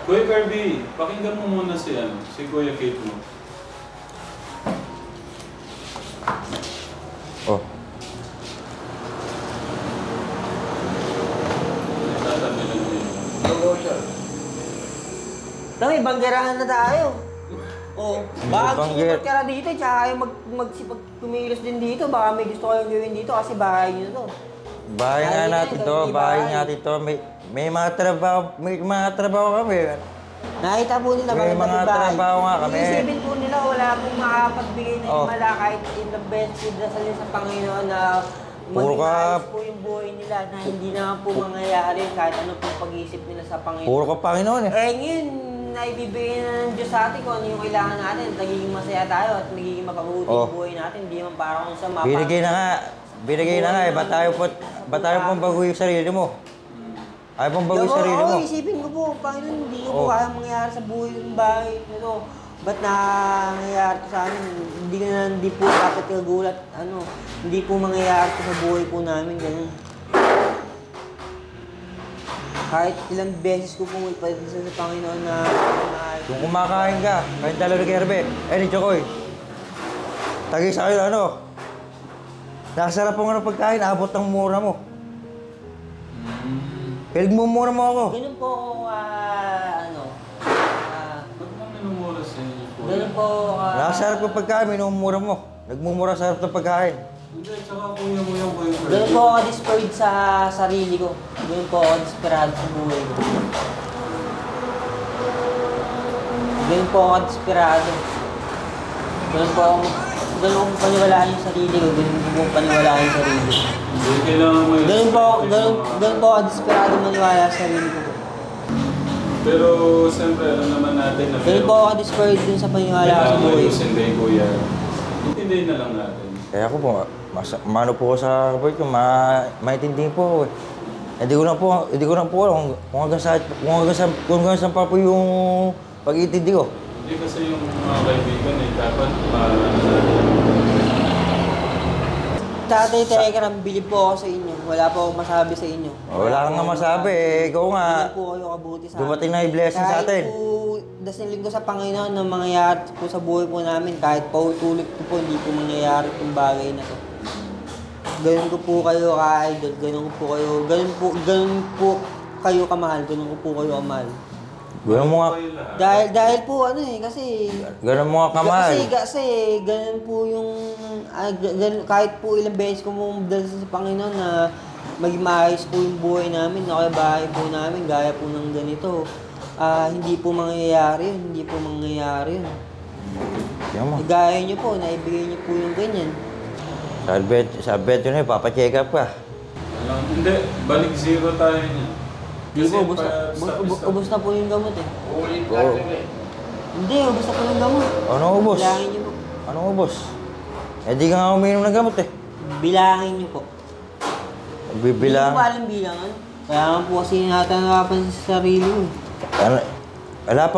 Kuya Kirby, pakinggan mo muna si Kuya Kate mo. Oh. Tatabi lang din. Dami, banggerahan na tayo. Oh, baka Banggera. gusto ka na dito, tsaka kayo kumilos din dito. Baka may gusto kayong gawin dito kasi bahay nyo to. Bahay nga natin to, bahay natin to. May mga trabaho kami. Nakita po nila May mga trabaho nga kami. Isipin po nila wala pong makapagbigay ng himala kahit ilang beses dasalin sa Panginoon na maging ayos po yung buhay nila na hindi naman po mangyayari kahit ano pong pag-iisip nila sa Panginoon. Puro ka Panginoon eh. Eh ngayon, naibibigay na ng Diyos sa atin kung ano yung kailangan natin. Nagiging masaya tayo at nagiging mapabuti yung buhay natin. Hindi man para kung sa Binigay na nga eh. Ba't tayo pong baguhin yung sarili mo? Ayaw pong baguhin yung sarili mo. Isipin ko po, Panginoon, hindi ko po kaya mangyayari sa buhay ng bahay nito. Ba't nangyayari ko sa amin? Hindi po dapat kagulat. Hindi po mangyayari ko sa buhay po namin. Ganun. Kahit ilang beses ko pong ipadala sa Panginoon na Kung kumakain ka, kahit talo ni Kerbe, ni Chokoy. Tagis sa akin nakasarap po nga ng pagkain, abot ng mura mo. Pinagmumura mo ako. ganun po ako, Ba't mo minumura sa inyo, Kuya? ganun po, Nakasarap ng pagkain, minumura mo. Nagmumura sa sarap ng pagkain. Hindi, tsaka kuya mo yung Kuya Kirby. ganun po ako desperate sa sarili ko. Ganun po ako desperado sa buhay ko. Ganun po ako desperado. Ganun po ako paniwalaan yung sarili ko. Ganun po paniwalaan yung sarili ko. Hindi, kailangan mo yung... Ganun po ako desperado maniwala sa sarili ko. Pero, siyempre, alam naman natin na... Ganun po ako desperate dun sa paniwala ko sa Kailangan mo buhay yung ko. sindi, Kuya. Intindihin na lang natin. Kaya ako po, mano po ako sa kapatid ko, maintindihin po ako eh. Hindi ko lang po alam kung hanggang saan pa po yung pag-iintindi ko. Hindi kasi yung mga kaibigan dapat Tatay Tekram, bilib po ako sa inyo. Wala po akong masabi sa inyo. Wala kang nga masabi eh, ikaw nga. Hindi po kayo kabuti sa akin. Dumating na yung blessing sa atin. Kahit po dasalin ko sa Panginoon na mangyayari po sa buhay po namin, kahit pautulit ko po, hindi po mangyayari itong bagay na to. Ganun ko po kayo ka-idol, ganun po kayo kamahal, ganun ko po kayo kamahal. Ganun mo nga, Dahil po kasi ganun mo nga kamahal. Kasi ganun po yung kahit po ilang beses ko mong dala sa Panginoon na maging maayos po yung buhay namin, o kaya bahay po namin, gaya po ng ganito. Hindi po mangyayari yun. Yan mo. Gaya nyo po, naibigay nyo po yung ganyan. Sa bet yun eh, papacheck up ka. Hindi, balik zero tayo niya. Hindi po, ubos na po yung gamot eh. Oo. Hindi, ubos na po yung gamot. Anong ubos? Bilangin nyo po. Anong ubos? Eh di ka nga uminom ng gamot eh. Bilangin nyo po. Bibilang. Hindi ko pa alam bilangan. Kaya nga po kasi natanapan sa sarili mo eh. Wala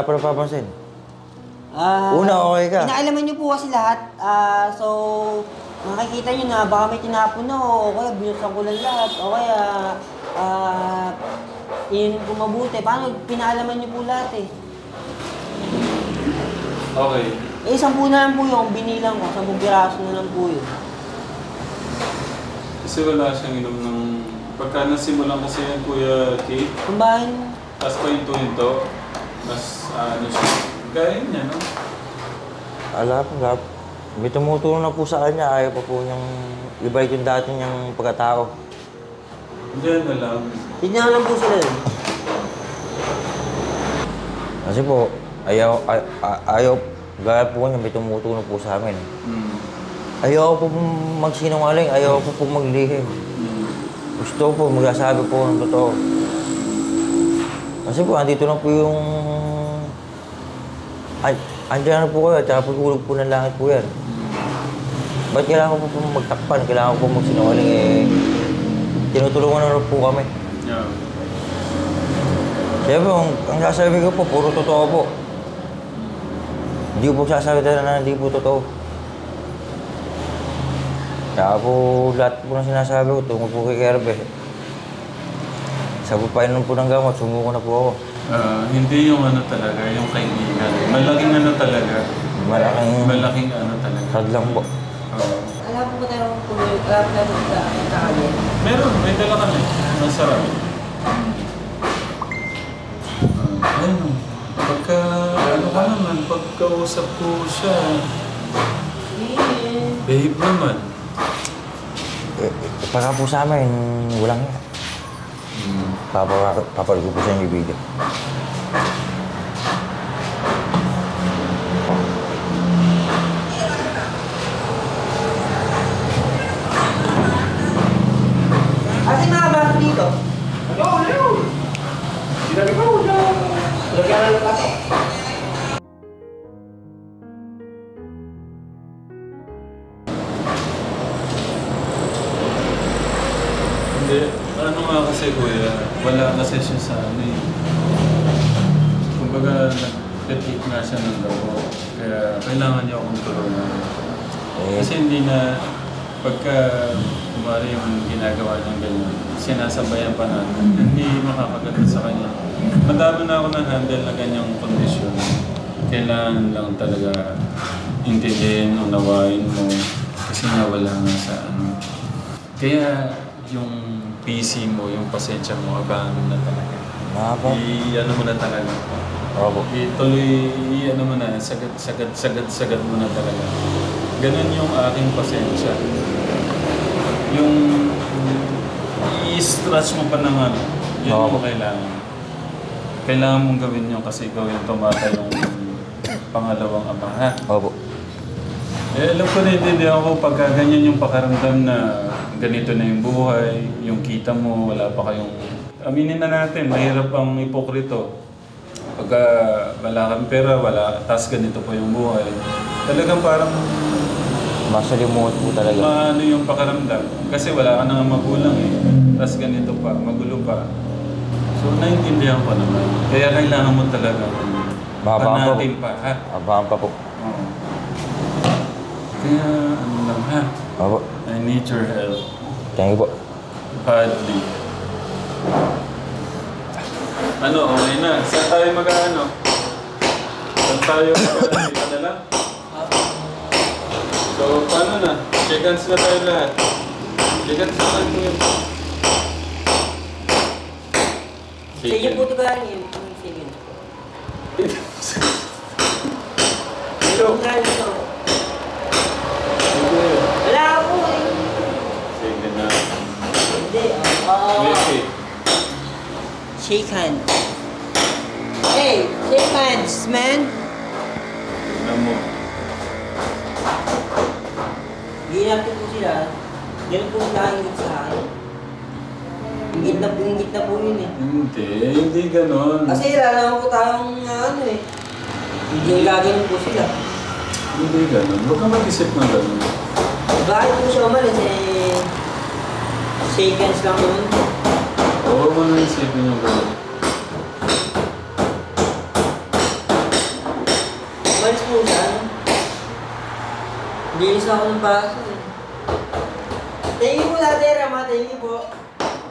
pa napapansin. Una, okay ka. Inaalaman nyo po kasi lahat. So, makikita nyo na baka may tinapon na o kaya binuksan ko lang lahat. O kaya, inunin ko mabuti. Paano pinaalaman nyo po lahat eh? Okay. Eh, 10 na lang po yung binilang ko. 10 piraso na lang po yun. Kasi wala siyang inom ng... Pagka nasimulan kasi yan, Kuya Kate, Kumbahin, tapos pa yung tuninto, mas siya. Gaya niya, no? Wala. May tumutulong na po sa kanya, ayaw pa po niyang ibalik yung dati niyang pagkatao. Hindi na lang. tignan lang po sila yun. Kasi po, ayaw, gaya po niya, may tumutulong po sa amin. Ayaw po magsinungaling, ayaw po maglihim. Gusto po, magsasabi po ng totoo. Kasi po, andito na po yung... Andiyan na po kayo, at saka pagulog po ng langit po yan. Ba't kailangan po magtakpan, kailangan po magsinungaling eh... Tinutulungan na rin po kami. Yeah. Kaya po, ang sasabi ko po, puro totoo po. Hindi po sasabi na hindi po totoo. Kaya po, lahat po na sinasabi ko, tungkol po kay Kerbe. Sa pagpainom po ng gamot, sumuko na po ako. Hindi yung ano talaga, yung kaibigan. Malaking ano talaga. Malaking ano talaga. Hadlang po. Alam po ba tayo kung alam na sa kanya? Meron, may dala kami. Masarap. Ayun. Pagka, ano ka naman, pagkausap ko siya, babe naman. Para po sa amin, walang yan. Papalit ko po sa inyo yung video. Kasi mga bago dito. Hello! Sinabi ko, lagyan na lang ako. Hindi. Ano nga kasi kuya, wala kasi siya sa ano eh. Kumbaga, nag-take nga siya ng labo. Kaya kailangan niya akong tulungan. Kasi hindi na, pagka kumari yung ginagawa niyang ganyan, sinasabayan pa natin, hindi makakaganda sa kanya. Madami na ako na-handle na ganyang kondisyon. Kailangan lang talaga intindihin, unawain mo. Kasi nga wala nga sa ano. Kaya yung PC mo, yung pasensya mo, abangan na talaga. I-ano mo na talaga. Ituloy, i-ano mo na, sagad mo na talaga. Ganun yung aking pasensya. Yung i-stretch mo pa naman, yun mo kailangan. Kailangan mong gawin yun kasi gawin tumata yung pangalawang ama, ha? Opo. Alam ko naiintindihan ko pagka ganyan yung pakaramdam na ganito na yung buhay, yung kita mo, wala pa kayong... Aminin na natin, mahirap ang ipokrito. Pagka wala kang pera, tas ganito pa yung buhay. Talagang parang... Masalimuot po talaga. Maano yung pakaramdam. Kasi wala ka na nga magulang eh. Tas ganito pa, magulo pa. So naiintindihan ko naman. Kaya kailangan mo talaga panatin pa, ha? Abang pa po. Oo. Kaya ano lang, ha? Opo. I need your help. Thank you po. Badly. Ano, okay na. Saan tayo mag-ano? Saan tayo mag-ano? Dito na lang? So, paano na? Check hands na tayo lahat. Check hands na tayo yun. Sige po ito ba yun? Sige. Ito. Wala po eh. Sige na. Hindi. Okay. Shake hands. Hey, shake hands, man. Tignan mo. Ginap po sila. Ganun po sila hingit sa akin. Hingit na po yun eh. Hindi ganon. Kasi lalaman po tayong ano eh. Hindi gagawin po sila. Hindi ganon. Huwag ka mag-isip ng ganon. Bakit po siya umalis eh? Shake hands lang naman po. Huwag mo na isipin yung ganon. Umalis po siya ano? Linis ako ng baso eh. Thank you po Ate Rama, thank you po.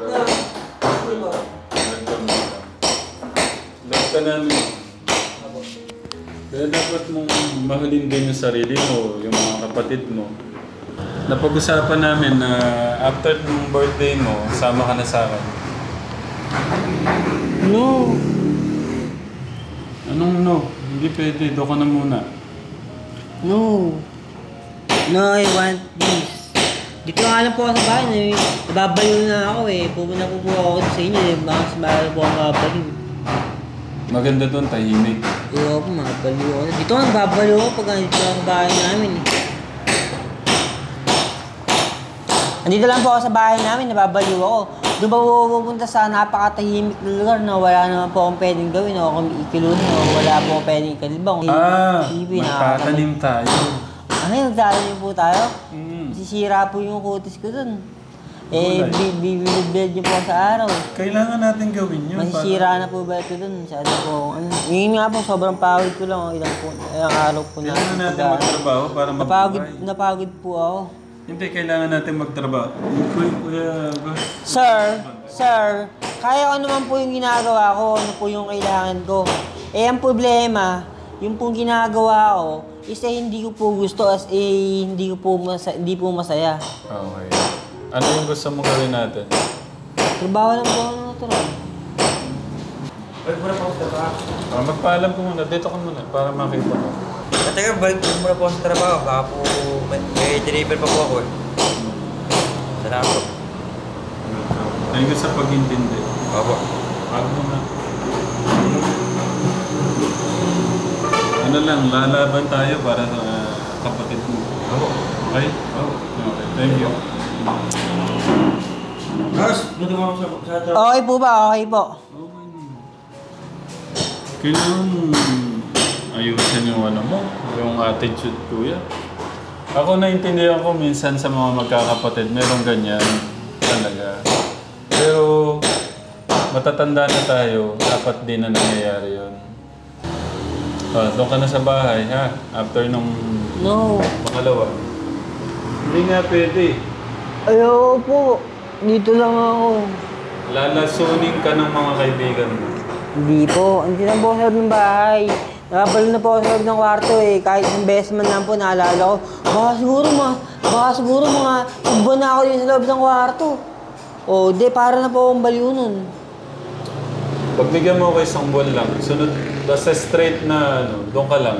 No, thank you po. Lahat ka namin. Kaya dapat mong mahalin din yung sarili mo, yung mga kapatid mo. Napag-usapan namin na after ng birthday mo, sama ka na sa akin. No. Anong no? Hindi pwede, doon ka na muna. No. No, I want this. Dito nga lang po ako sa bahay. Nababaliw na ako eh. Pupunta po ako sa inyo eh. Baka sa bahay po ako mababaliw. Maganda doon, tahimik. Oo po, mababaliw ako. Dito nga nagbabaliw ako pag nandito ako sa bahay namin eh. Andito lang po ako sa bahay namin, nababaliw ako. Doon ba pupunta sa napakatahimik na lugar na wala naman po akong pwedeng gawin o kung ikilunin o wala po akong pwedeng ikalibang. Magtatanim tayo. Ano yung nagtatanim po tayo? Sisira po yung kutis ko dun. Eh, bibilid niyo po sa araw. Kailangan natin gawin yun. Masisira na po ba ito dun? Masyado po. Yun nga po, sobrang pagod ko lang. Ilang araw po na. Kailangan natin magtrabaho para magbuhay. Napagod po ako. Hindi, kailangan natin magtrabaho. Kuya, Sir, kaya ko naman po yung ginagawa ko, ano po yung kailangan ko. Eh, ang problema, yung pong ginagawa ko, is hindi ko po gusto as hindi po masaya. Okay. Ano yung gusto mo gawin natin? Trabaho lang po ako natural. Balik muna po ako sa trabaho. Magpaalam ko muna. Dito ka muna para makita ko. Teka, balik muna po ako sa trabaho. Baka po may deliver pa po ako eh. Salamat po. Thank you sa pag-intindi. Opo. Pag muna. Ano lang, lalaban tayo para sa kapatid mo. Opo. Okay? Okay. Thank you. Guys, dito mo ako sa trabaho. Okay po ba? Okay po. Kailangan ayusin yung ano mo, yung attitude, kuya. Ako naintindihan ko minsan sa mga magkakapatid, merong ganyan talaga. Pero matatanda na tayo, dapat din na nangyayari yun. Doon ka na sa bahay, ha? After nung No. pangalawa. Hindi nga pwede. Ayoko po. Dito lang ako. Lalasunin ka ng mga kaibigan mo. Hindi po. Hindi na po ako sa loob ng bahay. Nakabalo na po ako sa loob ng kwarto eh. Kahit ng best man lang po, naalala ko. Baka siguro mga buwan na ako din sa loob ng kwarto. O, di, para na po akong baliw nun. Pagbigyan mo ako isang buwan lang, sunod, basta straight na ano, doon ka lang.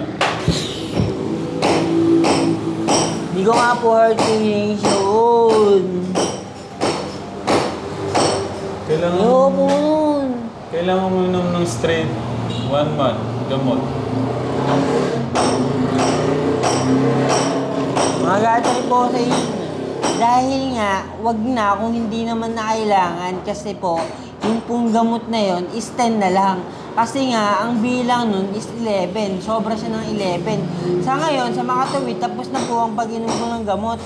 Hindi ko nga po hard feelings yun. Kailangan, Ayoko po nun. kailangan mo inom ng straight 1 month, gamot. Magagata rin po ako sa inyo. Dahil nga, wag na kung hindi naman na kailangan kasi po, yung pong gamot na yon is 10 na lang. Kasi nga, ang bilang nun is 11. Sobra siya ng 11. Sa ngayon, sa makatuwid, tapos na po ang pag-inom ko ng gamot.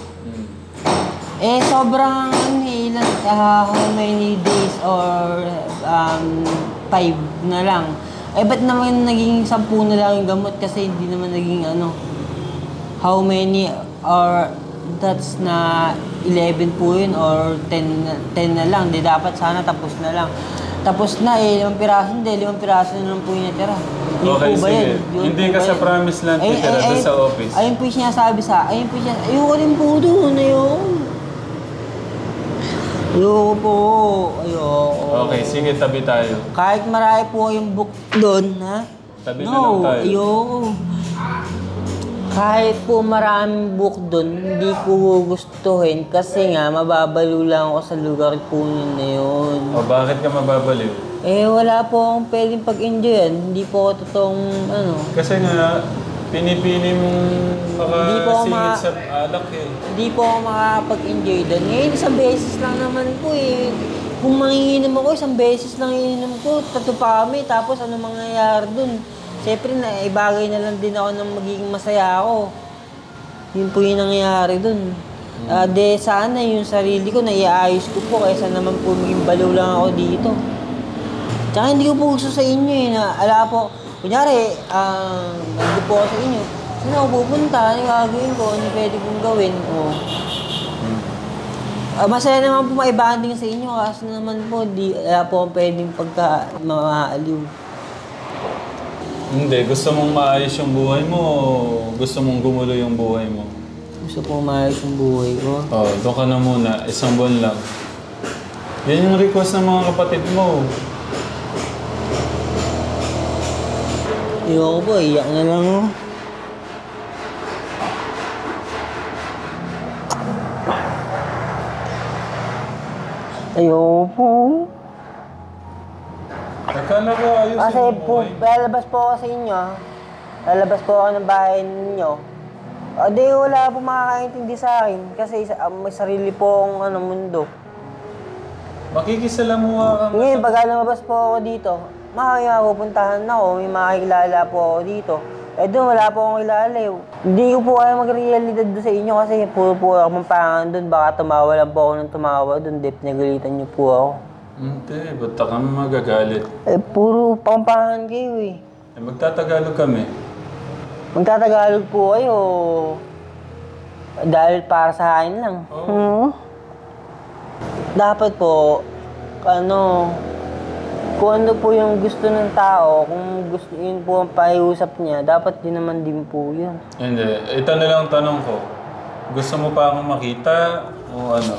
Eh, sobrang ilan, how many days or 5 na lang. Eh, ba't naman naging 10 na lang yung gamot kasi hindi naman naging ano, how many or that's na 11 po yun or 10 na lang. Di dapat sana tapos na lang. Tapos na eh, 5 piraso hindi, 5 piraso na lang po yung natira. Yun Okay, po ba sige. yun? Yun Hindi po ka ba sa yun? promised land titira doon sa office. Ayun po yung sinasabi sa, ayun po yung sinasabi, ayoko rin po doon, ayoko. Ayoko po, ayoko. Okay, sige, tabi tayo. Kahit marami po yung book doon, ha? Tabi na lang tayo. Ayoko. Kahit po maraming book doon, hindi ko gustuhin kasi nga mababaliw lang ako sa lugar po na yun. O bakit ka mababaliw? Eh, wala po akong pwedeng pag-enjoyan. Hindi po ako totoong, ano, Kasi nga, pinipili mong Hindi po ako makasingit sa alak eh. hindi po ako makakapag-enjoy doon. Ngayon, isang beses lang naman po eh. Kung manginginom ako, isang beses lang iinom ko, tato pa kami, tapos ano mangyayari doon? Siyempre, ibagay na lang din ako ng magiging masaya ako. Yun po yung nangyayari doon. De sana yung sarili ko, naiayos ko po, kaysa naman po maging baliw lang ako dito. Tsaka hindi ko po gusto sa inyo eh, na ala po, kunyari, nandun po ako sa inyo, saan ako pupunta, ano yung gagawin ko, ano pwede kong gawin, masaya naman po maibanding sa inyo, kasi naman po, wala po akong pwedeng pagka-maaliw. Hindi, gusto mong maayos yung buhay mo o gusto mong gumulo yung buhay mo? Gusto ko maayos yung buhay ko. Oh, doon ka na muna, isang buwan lang. Yan yung request ng mga kapatid mo. Ayoko po, iyak na lang ako. Ayoko po. Akala ko ayos Kasi yung po, buhay. lalabas po ako sa inyo. Lalabas po ako ng bahay ninyo. Di wala po makakaintindi sa akin. Kasi may sarili po akong mundo. Makikisalamuha ka nga Ngayon, sa... pag lumabas po ako dito, pupuntahan ako, may makikilala po ako dito. Eh doon, wala po akong kilala eh. Hindi ko po kaya mag-realidad doon sa inyo kasi puro po ako mampangan doon. Baka tumawa lang po ako ng tumawa doon. Dip, nagalitan niyo po ako. Hindi, ba't ka magagalit? Eh, puro pampangan kayo eh. Eh, magtatagalog kami. Magtatagalog po kayo. Dahil para sa akin lang. Oo. Dapat po, Kung ano po yung gusto ng tao, kung gusto yun po ang pakiusap niya, dapat din naman din po yun. Hindi. Ito na lang ang tanong ko. Gusto mo pa akong makita o ano?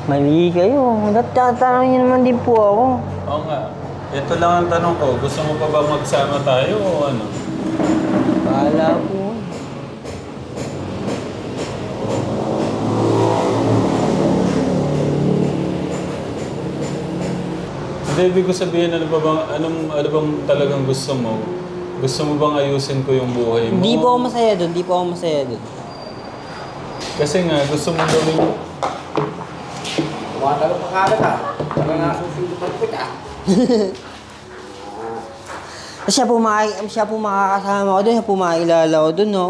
Mali kayo. Tatanong niyo naman din po ako. Oo nga. Ito lang ang tanong ko. Gusto mo pa ba magsama tayo o ano? Bahala po. Hindi, ibig ko sabihin, ano bang talagang gusto mo? Gusto mo bang ayusin ko yung buhay mo? Hindi po ako masaya doon. Hindi po ako masaya doon. Kasi nga, gusto mo gawin... Tumatalo pa kagad ah. Saka nga susundutan ko ah. Siya po makakasama ko doon. Siya po makakilala ko doon, no?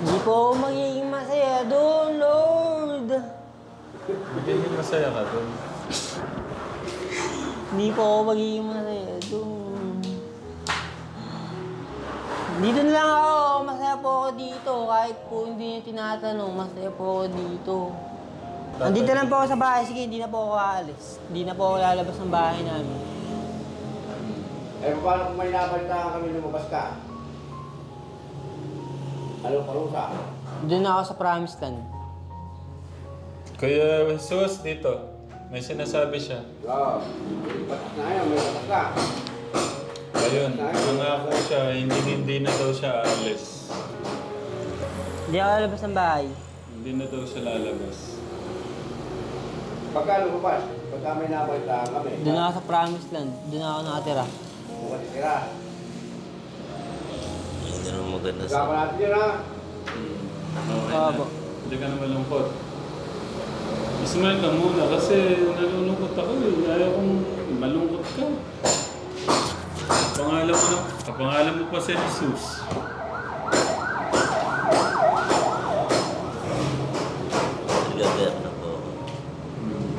Hindi po ako magiging masaya doon, Lord. Magiging masaya ka doon. Hindi po ako magiging masaya doon. Dito na lang ako. Masaya po ako dito. Kahit po hindi niya tinatanong, masaya po ako dito. Andito lang po ako sa bahay. Sige, hindi na po ako aalis. Hindi na po ako lalabas ng bahay namin. Eh, paano kung may nabalitaan kami lumabas ka? Ano parusa? Doon na ako sa Promised Land. Kuya Jesus, dito. May sinasabi siya. Oo. Batas na yan, may batas ka. Ayun, nangako siya, hindi na daw siya aalis. Hindi ako lalabas ng bahay. Hindi na daw siya lalabas. Pagka lumabas, pagka may nabalitaan kami. Doon ako sa Promised Land. Doon ako nakatira. Kung matitira. Hindi naman maganda sa... Pagka natin yun ha. Okay Opo. na. Hindi ka na malungkot. Ismail ka muna kasi nalulungkot ako eh. Ayaw kong malungkot ka. Kapangalan mo pa si Jesus. Gilberto po.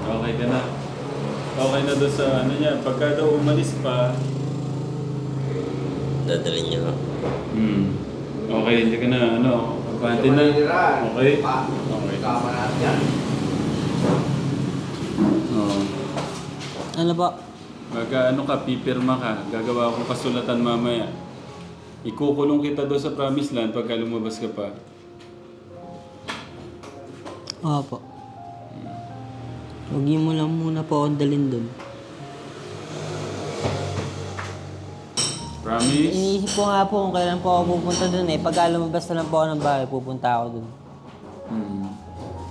Okay ka na. Okay na doon sa ano niya. Pagka daw umalis pa, Dadalhin niyo. okay, hindi ka na ano. Abante na. Okay? Okay. Kasama natin yan. Oo. Ano ba? Ano ka, pipirma ka. Gagawa akong kasulatan mamaya. Ikukulong kita doon sa Promised Land pagka lumabas ka pa. Opo. Huwag niyo mo lang muna po akong dalhin doon. Promise? Iniisip ko nga po kung kailan po ako pupunta doon eh. Pagka lumabas na lang po ako ng bahay, pupunta ako doon.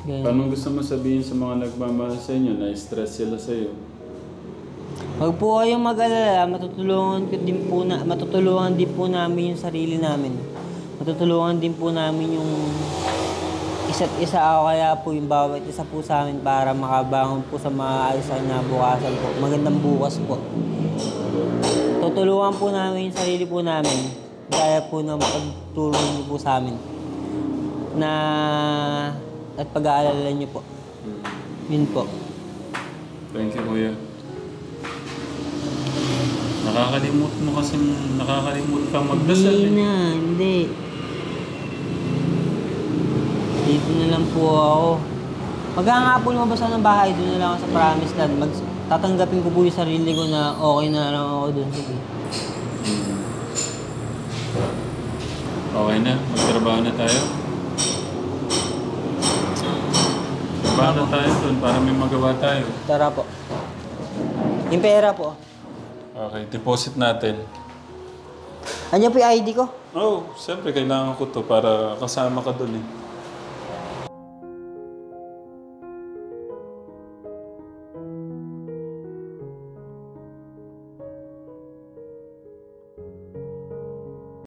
Ganyan. Anong gusto mo sabihin sa mga nagmamahal sa inyo na stress sila sa iyo? Huwag po kayong mag-alala, matutulungan din po namin yung sarili namin. Matutulungan din po namin yung isa't isa ako, kaya po yung bawat isa po sa amin para makabangon po sa maayos na kinabukasan po. Magandang bukas po. Tutulungan po namin yung sarili po namin. Kaya po na pagtulong niyo po sa amin. At pag-aalala niyo po. Yun po. Thank you, Kuya. Nakakalimut kang magdasal eh. Hindi. Dito na lang po ako. Pagka nga po lumabas ako ng bahay, doon na lang ako sa Promised Land. Tatanggapin ko po yung sarili ko na okay na lang ako doon. Sige. Okay na, magtrabaho na tayo. Trabaho na tayo doon para may magawa tayo. Tara po. Yung pera po. Okay, deposit natin. Andiyan po yung ID ko. Oh, siyempre kailangan ko to para kasama ka doon eh.